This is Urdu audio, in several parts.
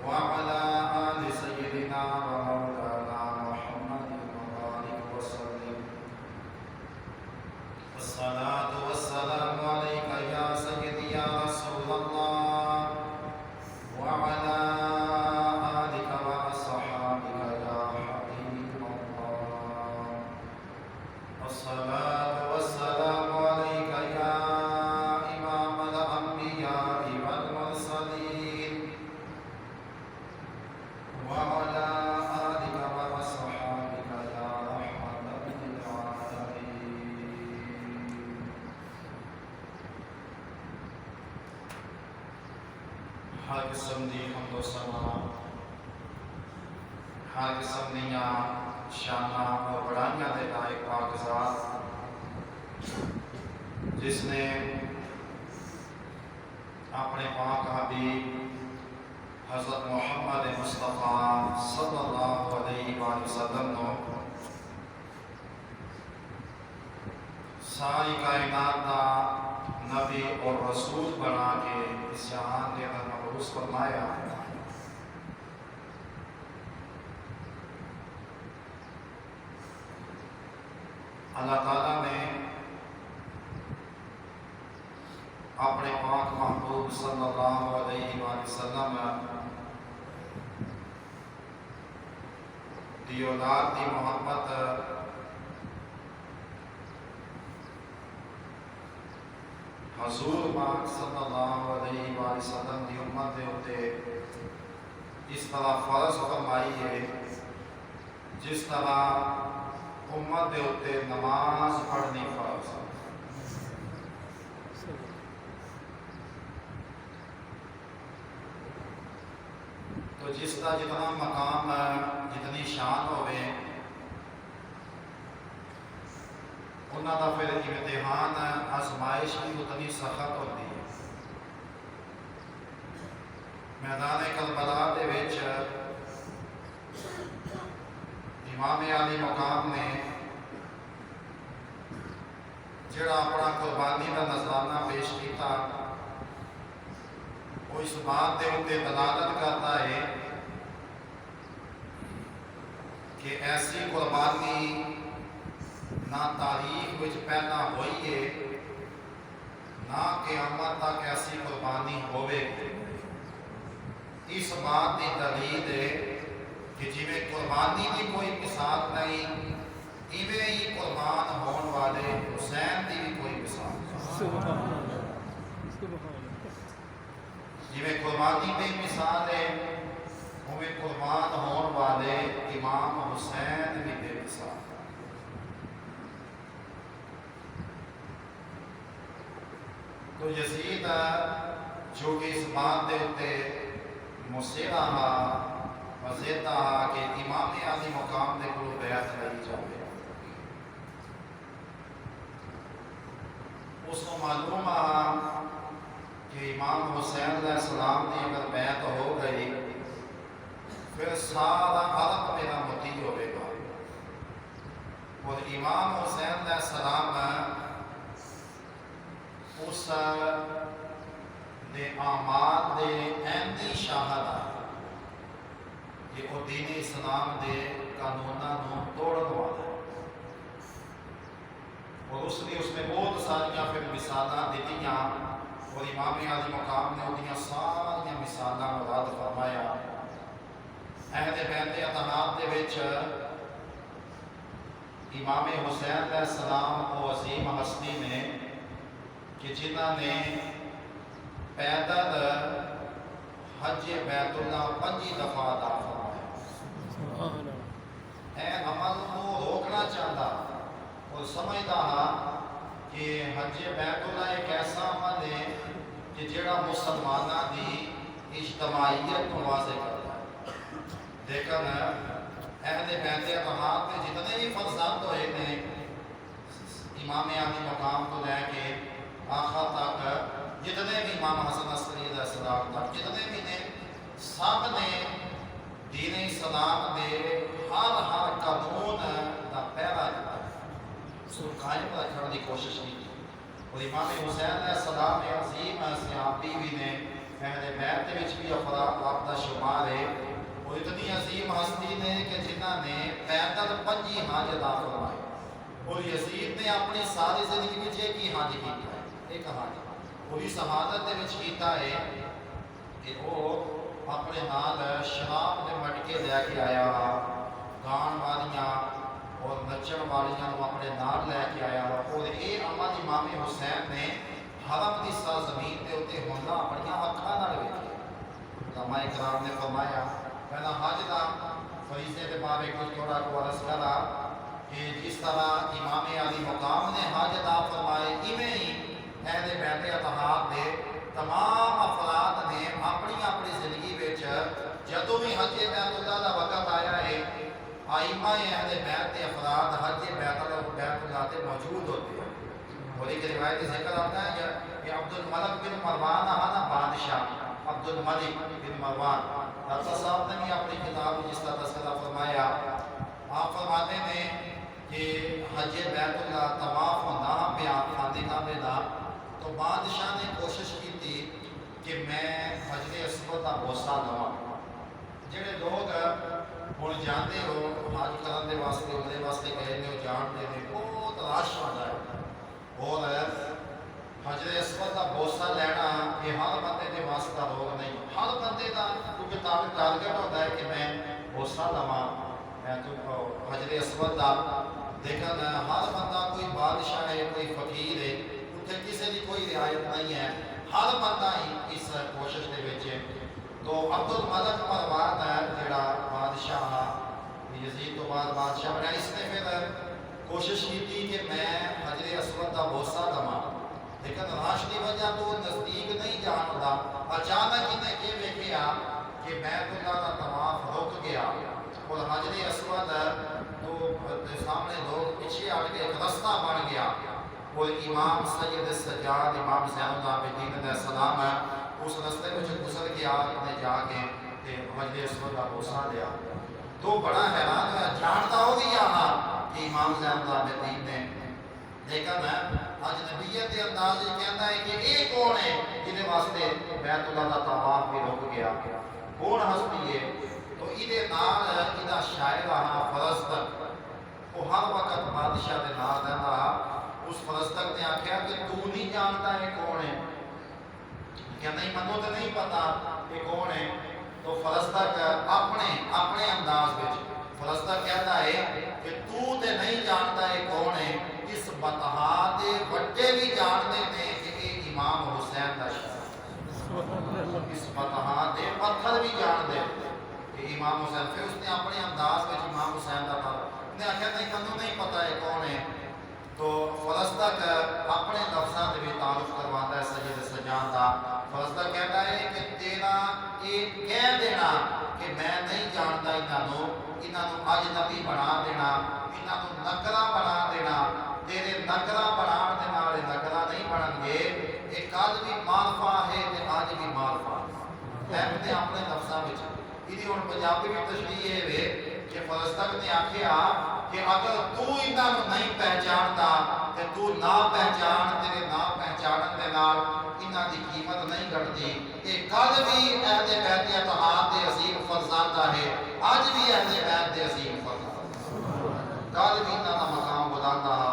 وعلى آل سيدنا ومولانا محمد وبارك وسلم. والصلاة والسلام عليك يا سيدي يا رسول الله وعلى آلك وأصحابك يا حبيب الله. والصلاة والسلام عليك يا إمام الأنبياء والمرسلين وعلى آلك وأصحابك يا رحمة للعالمين. ہر قسم دی حمد و ثنا، ہر قسم دیاں شاناں اور بڑائیاں دے لائق پاک ذات جس نے اپنے پاک حبیب حضرت محمد مصطفیٰ صلی اللہ علیہ وآلہ وسلم نو ساری کائنات دا نبی اور رسول بنا کے اس جہان کے اندر مبعوث فرمایا. اللہ تعالیٰ نے اپنے پاک محبوب صلی اللہ علیہ وآلہ وسلم دی اولاد دی محبت حضور پاک صلی اللہ علیہ وآلہ وسلم دی امت دے ہوتے اس طرح فرض فرمائی ہے جس طرح امت دے ہوتے نماز پڑھنی فرض ہے. تو جس کا جتنا مقام جتنی شان ہوئے انہاں دا پھر امتحان آزمائش بھی اتنی سخت ہوتی ہے. میدان کربلا دے وچ امام علی مقام نے جڑا اپنا قربانی کا نذرانہ پیش کیتا وہ اس بات دے اوپر دلالت کرتا ہے کہ ایسی قربانی نہ تاریخ وچ پیدا ہوئی ہے نہ قیامت تک ایسی قربانی ہوئے. اس بات کی دلیل ہے کہ جی میں قربانی کی کوئی مثال نہیں ایویں ہی قربان ہون والے حسین کی بھی کوئی مثال نہیں. جی میں قربانی کی مثال ہے ہمیں قربان ہون والے امام حسین بھی بے مثال. تو یزید جو کہ اس بات دے ہوتے مصر رہا وزید رہا کہ امام علی مقام دے کو بیعت لئی جاوے. اس کو معلوم رہا کہ امام حسین علیہ السلام نے اگر بیعت ہو گئی پھر سارا عرب میرا مطیع ہوئے گا. اور امام حسین علیہ السلام اس دے اعمال دے اہمی شاہد ہے کہ وہ دین اسلام دے قانوناں نو توڑن والا ہے. اور اس نے بہت ساریاں پھر مثالاں دتیاں اور امام علی مقام نے وہ ساریاں مثالاں مراد فرمایا. اہل بیت اطہار دے وچ امام حسین علیہ السلام کو عظیم ہستی نے کہ جنہاں نے پیدل حج بیت اللہ 5 دفعہ ادا فرمایا. اے عمل کو روکنا چاہتا اور سمجھتا کہ حج بیت اللہ ایک ایسا عمل ہے کہ جڑا مسلمانوں کی اجتماعیت کو واضح کرتا ہے. لیکن اہل بیت اطہار کے جتنے بھی فرزند ہوئے نے امام علی مقام کو لے کے آخر تک جتنے بھی امام حسن عسکری علیہ السلام تک جتنے بھی نے سب نے دین اسلام دے ہر قانون کا پہلا دیتا ہے اس کو قائم رکھنے کی کوشش نہیں کی. اور امام حسین علیہ السلام عظیم صحابی بھی نے اہل بیت کے وچ بھی افراد آپ کا شمار ہے. وہ اتنی عظیم ہستی نے کہ جنہوں نے پیدل 5 حج ادا فرمائے. اور یزید نے اپنی ساری زندگی میں ایک ہی حج کیا ہے, ایک حج پوری شہادت کے وچ کیتا ہے کہ وہ اپنے نال شراب کے مٹکے لے کے آیا, گان والیاں اور نچن والیاں اپنے نال لے کے آیا. اور یہ عمل امام حسین نے حرم کی سرزمین کے اتنے ہونا اپنی اکھاں نال ویکھیا. علماء کرام نے فرمایا پہلا حج کا فریضے کے بارے کچھ تھوڑا کو عرض کرا کہ جس طرح امام علی مقام نے حج ادا فرمائے, ایویں ہی اہل بیت اطہار دے تمام افراد نے اپنی اپنی زندگی وچ جدوں بھی حج بیت اللہ دا وقت آیا ہے, ائمہ اہل بیت کے افراد حج بیت اللہ تے موجود ہوتے ہیں. اور ایک روایت ذکر آتا ہے کہ عبد الملک بن مروان نا بادشاہ عبد الملک بن مروان, ڈاکٹر صاحب نے بھی اپنی کتاب جس کا تذکرہ فرمایا, آپ فرماتے ہیں کہ حج بیت اللہ طواف ہونا بیان خانے کعبے دا, تو بادشاہ نے کوشش کی تھی کہ میں حجر اسود کا بوسہ لواں. جڑے لوگ ہوں جانے ہو حج کرنے واسطے عمرے واسطے گئے نے جانتے ہیں بہت رش آتا ہے. اور حجر اسود کا بوسہ لینا یہ ہر بندے کے واسطہ روگ نہیں, ہر بندے کا کیونکہ ٹارگٹ ہوتا ہے کہ میں بوسہ لواں میں تو حجر اسود کا. لیکن ہر بندہ کوئی بادشاہ ہے, کوئی فقیر ہے, اتنے کسی کی کوئی رعایت نہیں ہے, ہر بندہ ہی اس کوشش کے وچ. تو عبد الملک مروان جڑا بادشاہ یزید تو بعد بادشاہ بنیا, اس نے پھر کوشش کی تھی کہ میں حجر اسود کا بوسہ لواں, لیکن رش کی وجہ تو نزدیک نہیں جان دا. اچانک انہیں یہ ویکھیا کہ بیت اللہ کا طواف رک گیا اور حجر اسود تو سامنے لوگ پیچھے ہٹ کے ایک رستہ بن گیا. وہ امام سید سجاد امام زین العابدین علیہ السلام ہے, اس رستے میں گزر کے آپ نے جا کے حجر اسود کا بوسہ لیا. تو بڑا حیران ہوا, جانتا ہو گیا کہ امام زین العابدین نے, لیکن اجنبیت کے انداز یہ کہتا ہے کہ یہ کون ہے جنہیں واسطے بیت اللہ کا طواف بھی رک گیا, کون ہستی ہے. تو یہ نال یہ شاعر رہا فرزدق, وہ ہر وقت بادشاہ کے نال رہا. اس فرزدق نے آخیا کہ تو نہیں جانتا ہے کون ہے, کہ نہیں منو تو نہیں پتا کہ کون ہے. تو فرزدق اپنے انداز میں فرزدق کہتا ہے کہ تو تے نہیں جانتا ہے کون ہے, اس بطحا دے وڈے بھی جانتے ہیں کہ یہ امام حسین کا شہر, اس بطحا دے پتھر بھی جانتے کہ امام حسین. پھر اس نے اپنے انداز میں امام حسین کا تھا, انہیں آخیا نہیں منو نہیں پتا ہے کون ہے. تو فرزدق اپنے لفظوں سے بھی تعارف کرواتا ہے سید سجاد کا. فرزدق کہتا ہے کہ تیرا یہ کہہ دینا کہ میں نہیں جانتا انہوں اجنبی بنا دینا, انہوں نکرا بنا دینا, تیرے نکرا بنا دینا نکرا نہیں بنن گے. یہ کل بھی معرفہ ہے تے اج بھی معرفہ ہے. نے اپنے لفظوں میں یہ ہوں پنجابی میں تشریح ہے کہ فرزدق نے آخیا کہ اگر تو انہوں نہیں پہچانتا تے تو نہ پہچان, تیرے نہ پہچانن دے نال انہاں دی قیمت نہیں گھٹدی. یہ کل بھی اہل بیت اطہار دے عظیم فرزندہ ہے, اج بھی اہل بیت دے عظیم فرزندہ, کل بھی انہاں دا مقام بلند رہا,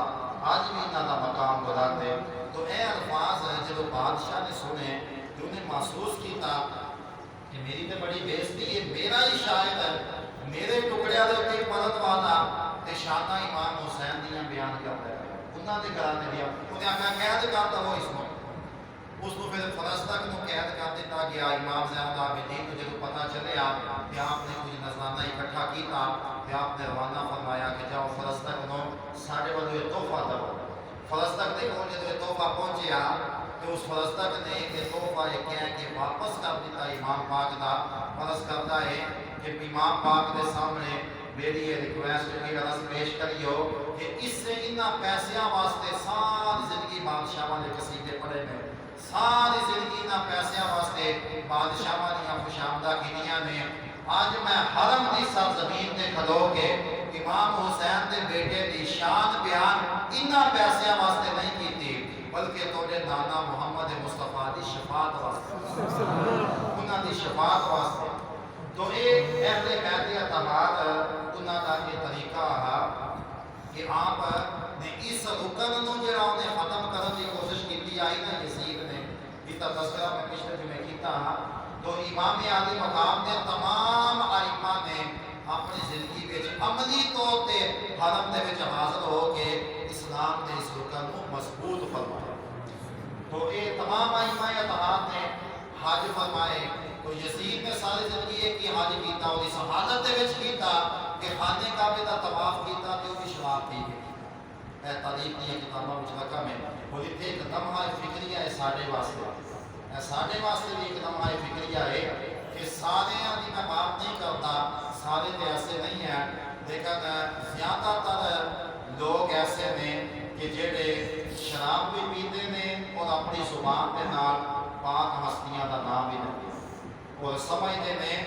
اج بھی انہاں دا مقام بلند ہے. تو اے الفاظ جب بادشاہ نے سنے تو انہیں محسوس کیتا کہ میری تو بڑی بےزتی ہے, میرا ہی شاید ہے, میرے ٹکڑیاں دے اوپر پرت والا تے شانہ امام حسین دیاں بیان کرتا ہے, انہاں دے گھرانے دیا. انہیں آخیا قید کرتا وہ اس کو پھر فرزدق کو قید کر دیتا گیا. امام زین العابدین کو جب پتہ چلے کہ آپ نے کچھ نذرانہ اکٹھا کیتا کہ آپ نے روانہ فرمایا کہ جاؤ فرزدق نو ساڈے والوں یہ تحفہ دو. فرزدق دے کول جدوں یہ تحفہ پہنچیا تو اس فرزدق نے یہ تحفہ یہ کہہ کے واپس کر دیتا امام پاک دا. فرض کرتا ہے کہ امام پاک دے سامنے میری یہ ریکویسٹ کی عرض پیش کریو کہ اس سے انہاں پیسیاں واسطے ساری زندگی بادشاہاں دے قصیدے پڑھے نے, ساری زندگی انہاں پیسیاں واسطے بادشاہاں دیاں خوشامدہ کیتیاں نے. اج میں حرم دی سرزمین تے کھلو کے امام حسین دے بیٹے دی شان بیان انہاں پیسیاں واسطے نہیں کیتی, بلکہ تھوڑے نانا محمد مصطفیٰ دی شفاعت واسطے انہاں دی شفاعت واسطے تو یہ اہل بیت اتحاد انہاں دا یہ طریقہ ہے کہ آپ نے اس رکن نو جڑا انہیں ختم کرنے کی کوشش کی آئی نا یزید نے اس کا تذکرہ میں پچھلے جمعے کیتا ہاں تو امام عالی مقام نے تمام ائمہ نے اپنی زندگی وچ عملی طور تے حرم دے وچ حاضر ہو کے اسلام دے اس رکن نو مضبوط فرمایا تو یہ تمام ائمہ اتحاد نے حج فرمائے تو یزید نے ساری زندگی ایک ہی حج کیتا اور اس حالت دے وچ کیتا کہ خانے کعبے دا طواف کیتا تے وہ بھی شراب پی گئی اے تاریخ دی کتاباں وچ رقم ہے اور اتنے ایک لمحہ فکریہ ہے ساڈے واسطے بھی ایک لمحہ فکریہ ہے کہ سارے دی میں بات نہیں کرتا سارے تے ایسے نہیں ہیں لیکن زیادہ تر لوگ ایسے نے کہ جڑے شراب بھی پیتے ہیں اور اپنی زبان کے نال پاک ہستیاں دا نام بھی لیتے اور سمجھتے ہیں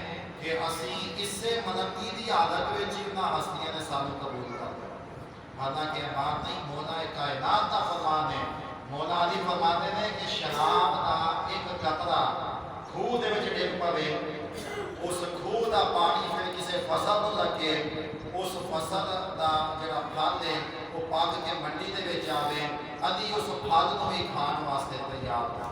کہ اسی اس سے ملکی دی عادت وچ انہاں ہستیاں نے سانو قبول کر لیا حالانکہ بات نہیں مولا کائنات دا فرمان ہے مولا علی فرماتے ہیں کہ شراب دا ایک قطرہ کھوہ دے وچ ڈگ پوے اس کھوہ دا پانی پھر کسی فصل نو لگے اس فصل دا جڑا پھل ہے وہ پک کے منڈی دے وچ آوے ادھی اس پھل نو ہی کھان واسطے تیار ہو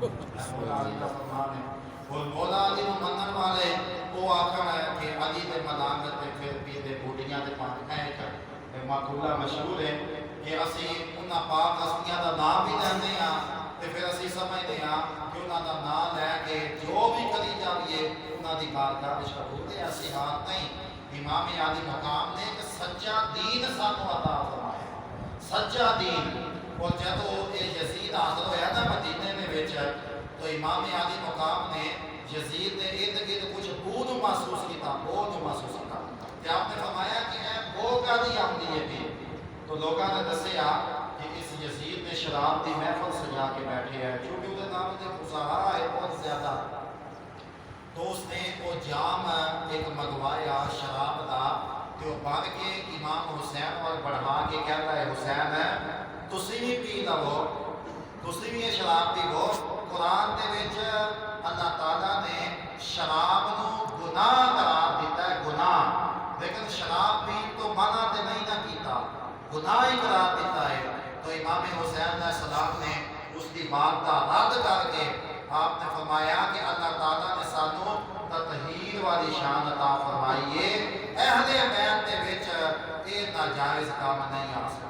مولا علی دا فرمان ہے اور مولا علی نو منن والے وہ آکھن ہے کہ علی دے ملانگت تے پھر پی دے بوٹیاں تے پانی ہے کہ مقولہ مشہور ہے کہ اسی انہاں پاک ہستیاں دا نام بھی لیندے ہاں تے پھر اسی سمجھدے ہاں کہ انہاں دا نام لے کے جو بھی کری جاویے انہاں دی بارگاہ وچ قبول ہے ایسی بات نہیں امام عالی مقام نے کہ سچا دین سانو عطا فرمایا سچا دین اور جدو یہ یزید حاضر ہویا نا مدینے میں وچ تو امام عالی مقام نے یزید نے ارد گرد کچھ بود محسوس کیتا بود محسوس کیتا کہ آپ نے فرمایا کہ اے وہ کدی آمدی ہے بھی تو لوگوں نے دسیا کہ اس یزید نے شراب دی محفل سجا کے بیٹھے ہیں چونکہ وہ نام دے مظاہرہ ہے بہت زیادہ تو اس نے وہ جام ایک منگوایا شراب دا کہ وہ بھر کے امام حسین پر بڑھا کے کہتا ہے حسین ہے تسی بھی پی لو تسی بھی یہ شراب پیو قرآن دے وچ اللہ تعالیٰ نے شراب نو گناہ قرار دیتا ہے گناہ لیکن شراب پی تو منع تے نہیں نہ کیتا گناہ ہی قرار دیتا ہے تو امام حسین علیہ السلام نے اس کی بات کا رد کر کے آپ نے فرمایا کہ اللہ تعالیٰ نے سانو تطہیر والی شان عطا فرمائی ہے اہل بیت دے وچ یہ ناجائز کام نہیں آ سکتا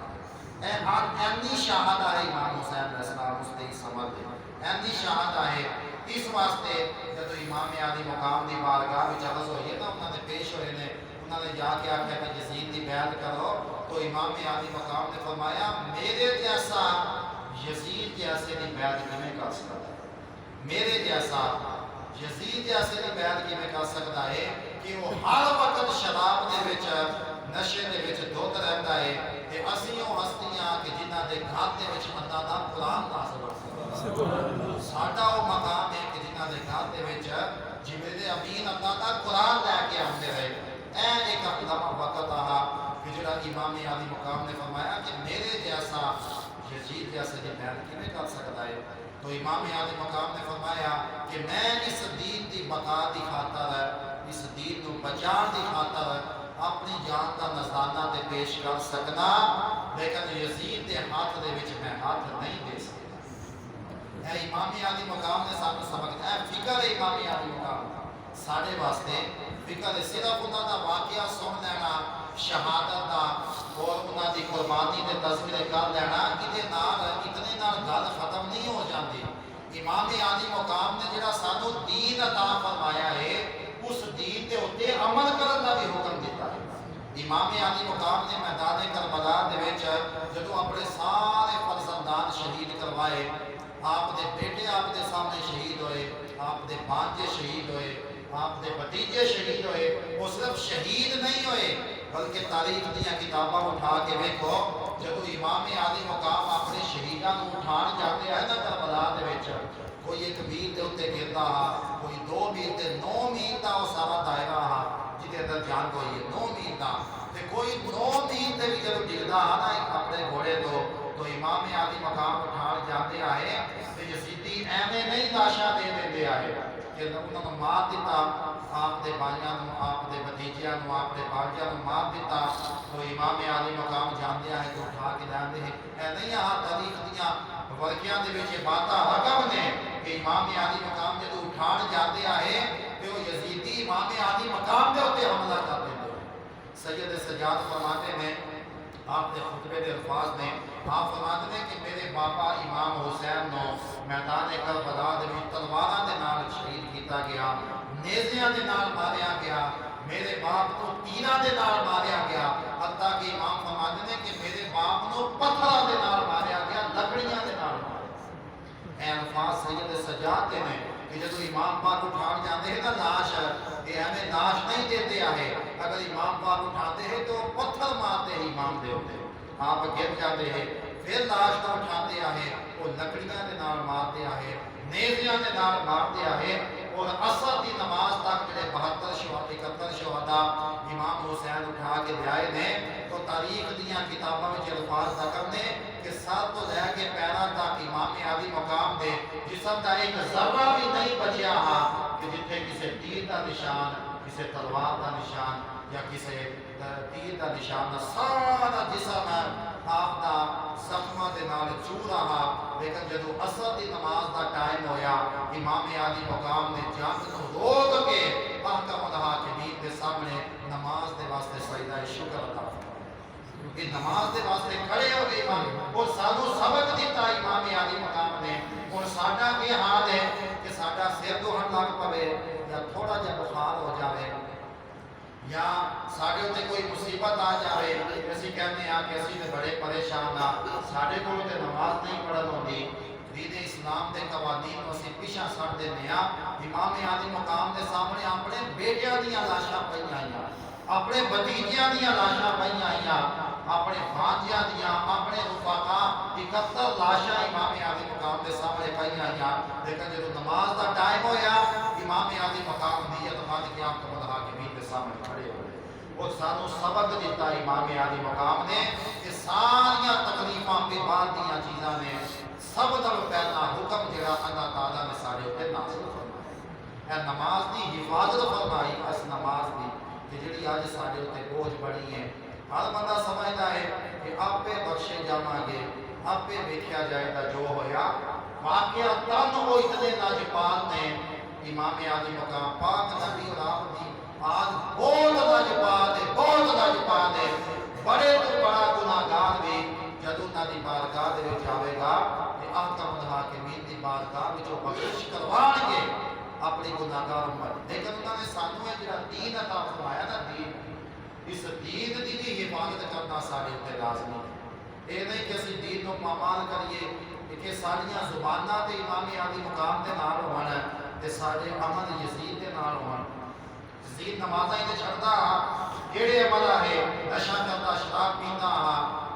ایندی شہادت ہے امام حسین علیہ السلام اس نے سمجھ دے ایندی شہادت ہے اس واسطے جب امام عالی مقام دی بارگاہ وچ عرض ہوئی نا انہوں نے پیش ہوئے نے انہوں نے جا کے آخیا کہ یزید دی بیعت کرو تو امام عالی مقام نے فرمایا میرے جیسا یزید جیسے دی بیعت کیویں کر سکتا ہے میرے جیسا یزید جیسے دی بیعت کیویں کر سکتا ہے کہ وہ ہر وقت شراب دے وچ نشے دے وچ دھت رہندا ہے تے اسی او ہستیاں کہ جنہاں دے گھر دے وچ اللہ دا قرآن نازل ہو ساڈا وہ مقام ہے کہ جنہاں دے گھر دے وچ جبریل امین اللہ دا قرآن لے کے آندے رہے اے ایک لمحہ وقت آہا کہ جڑا امام عالی مقام نے فرمایا کہ میرے جیسا یزید جیسے دی بیعت کیویں کر سکتا ہے تو امام عالی مقام نے فرمایا کہ میں اس دین دی بقا دی خاطر اس دین کو بچان دی خاطر اپنی جان کا نذرانہ تے پیش کر سکنا لیکن یزید دے ہاتھ دے وچ میں ہاتھ نہیں دے سکتا اے امام عالی مقام نے سانو سبق اے فکر ہے امام عالی مقام ساڈے واسطے فکر ہے صرف انہاں دا واقعہ سن لینا شہادت دا اور انہاں دی قربانی دے تذکرے کر لینا ادے نال اتنے نال گل ختم نہیں ہو جاندی امام عالی مقام نے جڑا سانو دین عطا فرمایا ہے اس دین دے اوتے عمل کرن دا بھی حکم دیتا ہے امام عالی مقام نے میدان کربلا دے وچ جدوں اپنے سارے فرزندان شہید کروائے آپ دے بیٹے آپ دے سامنے شہید ہوئے آپ دے بھانجے شہید ہوئے آپ دے بھتیجے شہید ہوئے وہ صرف شہید نہیں ہوئے بلکہ تاریخ دیا کتاباں اٹھا کے ویکھو جدوں امام عالی مقام اپنے شہیداں نوں اٹھان جاتے ہیں نا کربلا دے وچ کوئی ایک میل دے اوتے گردا ہا کوئی 2 میل تے 9 میل دا او سارا دائرہ ہا جدے اندر جان ہوئی ہے 9 میل دا تے کوئی 9 میل تے بھی جدوں ڈگدا ہا نا اپنے گھوڑے تو امام عالی مقام اٹھان جاتے آئے تو یزیدی ایویں نہیں لاشاں دے دیندے آئے کہ انہوں نے مار دیتا آپ دے بھائیاں نو آپ دے بھتیجیاں نو آپ دے بھانجیاں نو مار دیتا تو امام عالی مقام جاندے آئے تو اٹھا کے لاندے ہیں اے نہیں تاریخ دیاں ورکیاں دے وچ باتاں رقم نے کہ امام عالی مقام جدوں اٹھان جاندے آئے تے وہ یزیدی امام عالی مقام دے اوتے حملہ کر دیندے سید سجاد فرماتے ہیں آپ کے خطبے کے الفاظ نے آپ فرماتے ہیں کہ میرے باپا امام حسین نو میدان کربلا دے وچ تلواراں دے نال شہید کیتا گیا نیزیاں دے نال ماریا گیا میرے باپ کو تیراں دے نال ماریا گیا حتیٰ کہ امام فرماتے ہیں کہ میرے باپ نو پتھراں دے نال ماریا گیا لکڑیاں دے نال اے الفاظ سید سجاد دے نے کہ جدو امام پاک اٹھان جاندے ہیں نا لاش یہ ہمیں لاش نہیں دیتے آئے اگر امام پاک اٹھاتے ہیں تو پتھر مارتے ہیں امام دے ہوتے آپ گر جاتے ہیں پھر لاش نہ اٹھاتے آئے وہ لکڑیاں دے نال مارتے آئے نیزیاں دے نال مارتے آئے اور عصر دی نماز تک جڑے 71 شہداء امام حسین اٹھا کے لائے نے تو تاریخ دیاں کتاباں وچ الفاظ ذکر نے کہ سر تو لے کے پیراں تک امام عالی مقام دے جسم کا ایک ذرہ بھی نہیں بچیا ہاں کہ جتھے کسی تیر دا نشان کسی تلوار دا نشان یا کسی تیر دا نشان سارا جسم آپ دا زخماں دے نال چور رہا لیکن جدو عصر دی نماز دا ٹائم ہویا امام عالی مقام نے جنگ نو روک کے احکم الحاکمین دے سامنے نماز دے واسطے سجدہ شکر ادا کہ نماز دے واسطے کھڑے ہو گئے امام اور سانو سبق دیتا امام عالی مقام نے اور ساڈا یہ حال ہے کہ ساڈا سر دوہن لگ پوے یا تھوڑا جہا بخار ہو جاوے یا ساڈے تے کوئی مصیبت آ جائے اسی کہتے ہیں کہ اسی تے بڑے پریشان ہاں ساڈے کول تے نماز نہیں پڑھن ہوندی دین اسلام دے قوانین نوں اسی پیچھے چھڈ دیندے ہاں امام عالی مقام دے سامنے اپنے بیٹیاں دیاں لاشاں پئیاں آئیاں اپنے بھتیجیاں دیاں لاشاں پئیاں آئیاں اپنے بھانجیاں دیاں اپنے رفقا 71 لاشاں امام عالی مقام دے سامنے پئیاں آئیاں لیکن جدوں نماز دا ٹائم ہویا امام عالی مقام نیت مند کے احکم الحاکمین دے سامنے کھڑے ہوئے اور سانو سبق دیتا امام عالی مقام نے کہ ساریاں تکلیفاں پہ بعد دیاں چیزاں نے سب نال پہلا حکم جڑا اللہ تعالیٰ نے سارے اوپر نازل فرمایا اے نماز دی حفاظت فرمائی اس نماز دی کہ جڑی اج سارے اوپر بوجھ بڑی ہے ہر بندہ سمجھتا ہے کہ آپے بخشے جاواں گے آپے ویکھیا جائے گا جو ہویا واقعہ تن وہ اتنے لاجپال نے امام عالی مقام پاک نبی اور آپ دی آج بہت لاجپال ہے بڑے تو بڑا گناہگار بھی جدوں انہاں دی بارگاہ دے وچ آوے گا تے احکم الحاکمین دی بارگاہ وچ بخشش کروان گے اپنی گناہگار امت لیکن انہوں نے سانو جڑا دین عطا فرمایا نا دین اس دین دی بھی حفاظت کرنا سارے اوپر لازمی ہے یہ نہیں کہ اسی دین نو پامال کریے کہ ساریاں زباناں تے امام عالی مقام دے نال ہون تے سارے عمل یزید دے نال ہون یزید نمازاں تے چھڑدا کیڑے عمل ہے نشہ کردا شراب پیندا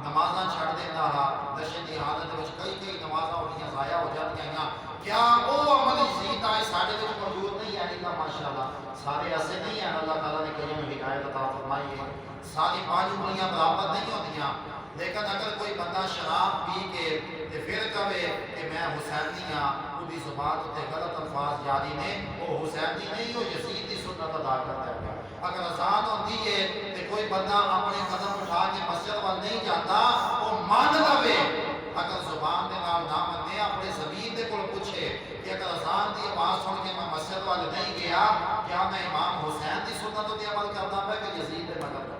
نمازاں چھڑ دیندا نشے دی حالت وچ کئی نمازاں ہوندیاں ضائع ہو جاندیاں کیا وہ عمل یزید آئے سارے وچ موجود نہیں ہے نہیں ماشاءاللہ سارے ایسے نہیں ہیں اللہ تعالیٰ نے کئی میں ہدایت عطا فرمائی ہے ساری 5 انگلیاں برابر نہیں ہوندیاں لیکن اگر کوئی بندہ شراب پی کے پھر کہے کہ میں حسینی ہاں اودی زبان تے غلط الفاظ جاری نے وہ حسینی نہیں وہ یزید دی سنت ادا کرتا ہے اگر اذان ہوتی ہے کہ کوئی بندہ اپنے قدم اٹھا کے مسجد وال نہیں جاتا وہ مان لوے اگر زبان دے نال نہ منے اپنے زمین دے کول پوچھے کہ اگر اذان دی آواز سن کے میں مسجد وال نہیں گیا کیا میں امام حسین دی سنت تے عمل کرنا پے کہ یزید دے مگر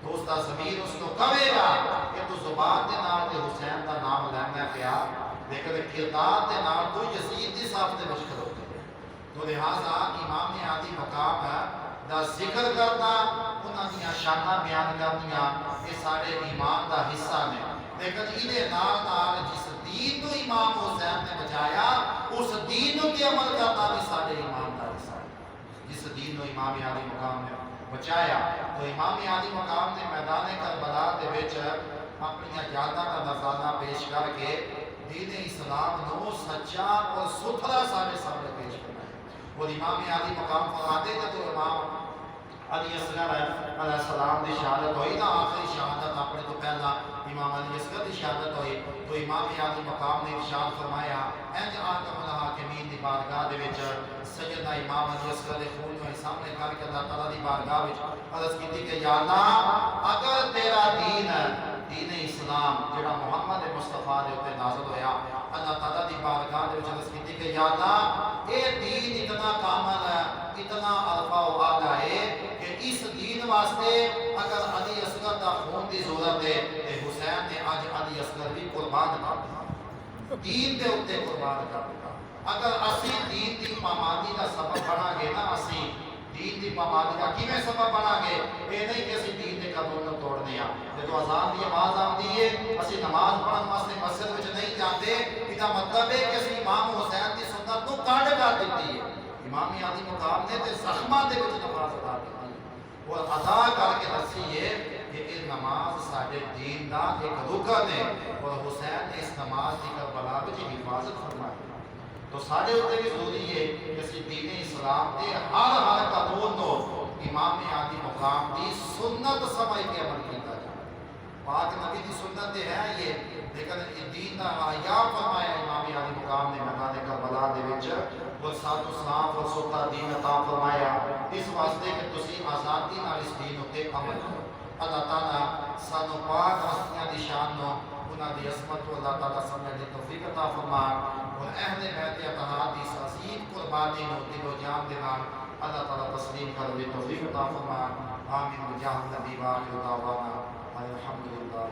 دوستا ضمیر اس کو کہے گا کہ تو زبان دے نال تے حسین دا نام لینا پیا لیکن کردار دے نال تو یزید دی صاف دے وچ کھڑوتے تو لہذا امام عالی مقام دا ذکر کرنا انہاں دیاں شاناں بیان کرنیاں یہ سارے ایمان دا حصہ نے لیکن انہیں نال جس دین تو امام حسین نے بچایا اس دین کے عمل کرنا بھی سارے ایمان دا حصہ ہے جس دین کو امام عالی مقام نے بچایا تو امام عالی مقام نے میدان کربلا دے وچ اپنی جاناں دا نذرانہ پیش کر کے دین اسلام نو سچا اور ستھرا سارے سامنے پیش کرنا ہے اور امام عالی مقام فرماتے تھے تو امام علی اصغر علیہ السلام دی شہادت ہوئی نا آخری شہادت اپنے تو پہلا امام علی اصغر کی شہادت ہوئی تو امام عالی مقام نے ارشاد فرمایا انج آکم الحاکمین دی بارگاہ دے وچ سیدنا امام علی اصغر دے خون نوں سامنے کر کے اللہ تعالیٰ دی بارگاہ وچ عرض کیتی کہ یا اللہ اگر تیرا دین دین اسلام جڑا محمد مصطفیٰ دے اوپر نازل ہویا اللہ تعالیٰ دی بارگاہ دے وچ عرض کیتی کہ یا اللہ اے دین اتنا کامل ہے اتنا الفا و اعلیٰ ہے کہ اس دین واسطے اگر علی اصغر دا خون دی ضرورت ہے تے حسین نے اج علی اصغر بھی قربان کر دتا دین دے اوتے قربان کر دتا اگر اسی دین دی پاماندی دا سبب بنا گے نا اسی دین دی پاماندی دا کیویں سبب بنا گے اے نہیں کہ اسی دین دے قانون نوں توڑنے آ جدوں اذان دی آواز آندی ہے اسی نماز پڑھن واسطے مسجد وچ نہیں جاندے ادا مطلب ہے کہ اسی امام حسین دی سنت نوں کڈ کر دتی ہے امام علی مقام نے تے زخماں دے وچ نماز ادا کی اور ادا کر کے دسی ہے کہ یہ نماز ساڈے دین دا ایک رکن ہے اور حسین نے اس نماز کی کربلا وچ حفاظت فرمائی تو ساڈے اوتے بھی ضروری ہے کہ اسی دین اسلام دے ہر قانون نو امام علی مقام دی سنت سمجھ کے عمل کیتا جائے پاک نبی دی سنت ہے یہ لیکن یہ دین دا احیا فرمایا امام علی مقام نے میدان کربلا دے وچ اور ساتھ صاف اور سوتا دین عطا فرمایا اس واسطے کہ تسی آزادی نال اس دین اتے عمل کرو اللہ تعالیٰ سانو پاک ہستیاں دی شان نو انہاں دی عظمت کو اللہ تعالیٰ سمجھنے دی توفیق عطا فرما اور اہل بیت اتحاد دی عظیم قربانی نو دل و جان دے نال اللہ تعالیٰ تسلیم کر دی توفیق عطا فرما آمین بجاہ نبی و آخر دعوانا الحمدللہ